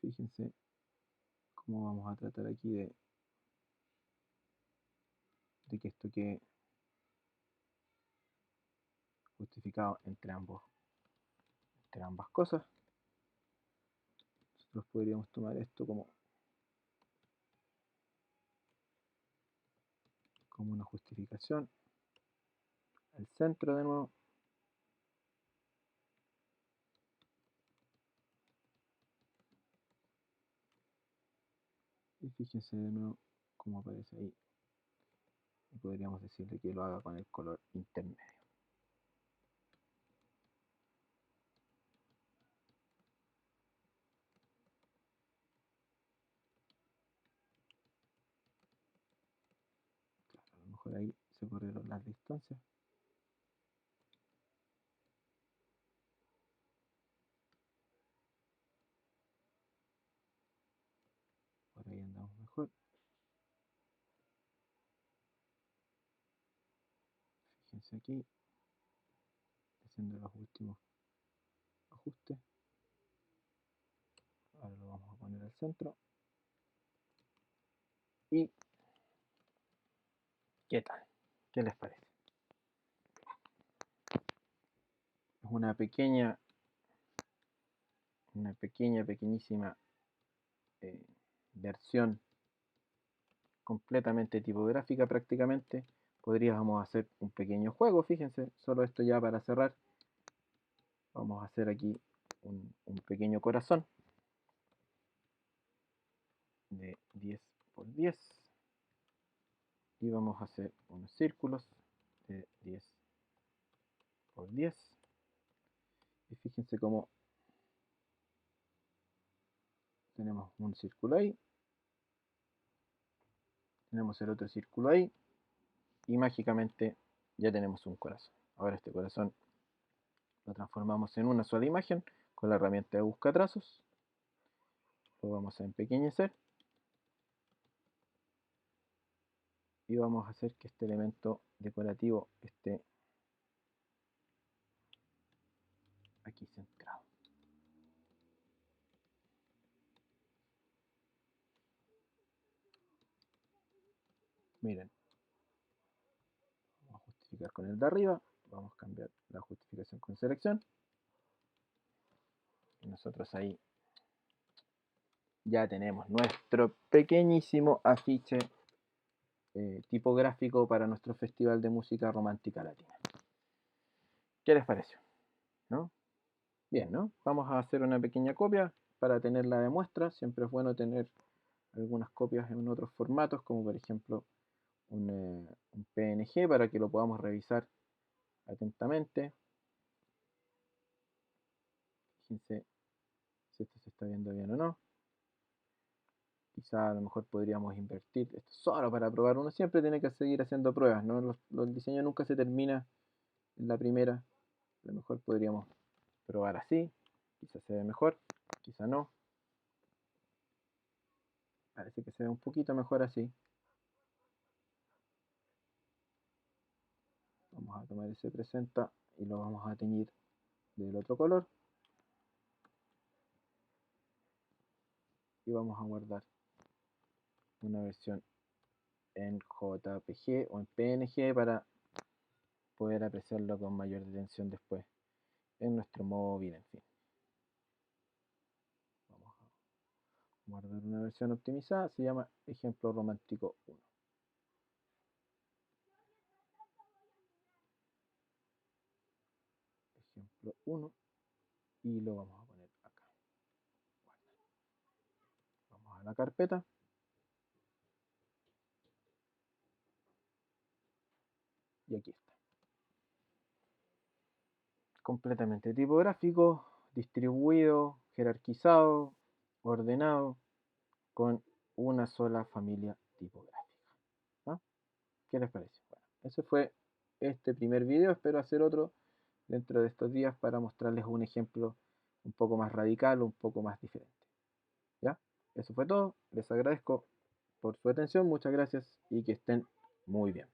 Fíjense cómo vamos a tratar aquí de que esto quede justificado entre ambas cosas. Nosotros podríamos tomar esto como una justificación al centro de nuevo. Y fíjense de nuevo cómo aparece ahí. Y podríamos decirle que lo haga con el color intermedio. Claro, a lo mejor ahí se corrieron las distancias. Por ahí andamos mejor. Fíjense aquí, haciendo los últimos ajustes. Ahora lo vamos a poner al centro. ¿Y qué tal? ¿Qué les parece? Es pequeñísima eh, versión completamente tipográfica prácticamente. Podríamos hacer un pequeño juego, fíjense, solo esto ya para cerrar. Vamos a hacer aquí un pequeño corazón de 10 por 10 y vamos a hacer unos círculos de 10 por 10 y fíjense cómo tenemos un círculo ahí, tenemos el otro círculo ahí y mágicamente ya tenemos un corazón. Ahora este corazón lo transformamos en una sola imagen con la herramienta de buscatrazos, lo vamos a empequeñecer y vamos a hacer que este elemento decorativo esté aquí centrado. Miren, vamos a justificar con el de arriba, vamos a cambiar la justificación con selección y nosotros ahí ya tenemos nuestro pequeñísimo afiche tipográfico para nuestro Festival de Música Romántica Latina. ¿Qué les pareció? ¿No? Bien, ¿no? Vamos a hacer una pequeña copia para tenerla de muestra. Siempre es bueno tener algunas copias en otros formatos, como por ejemplo un PNG para que lo podamos revisar atentamente. Fíjense si esto se está viendo bien o no. Quizá a lo mejor podríamos invertir esto solo para probar. Uno siempre tiene que seguir haciendo pruebas, ¿no? El diseño nunca se termina en la primera. A lo mejor podríamos probar así. Quizá se ve mejor, quizá no. Parece que se ve un poquito mejor así. Vamos a tomar ese presenta y lo vamos a teñir del otro color. Y vamos a guardar una versión en JPG o en PNG para poder apreciarlo con mayor detención después en nuestro móvil, en fin. Vamos a guardar una versión optimizada, se llama ejemplo romántico 1. Ejemplo 1 y lo vamos a poner acá. Vamos a la carpeta y aquí está. Completamente tipográfico, distribuido, jerarquizado, ordenado, con una sola familia tipográfica. ¿No? ¿Qué les parece? Bueno, ese fue este primer video. Espero hacer otro dentro de estos días para mostrarles un ejemplo un poco más radical, un poco más diferente. ¿Ya? Eso fue todo. Les agradezco por su atención. Muchas gracias y que estén muy bien.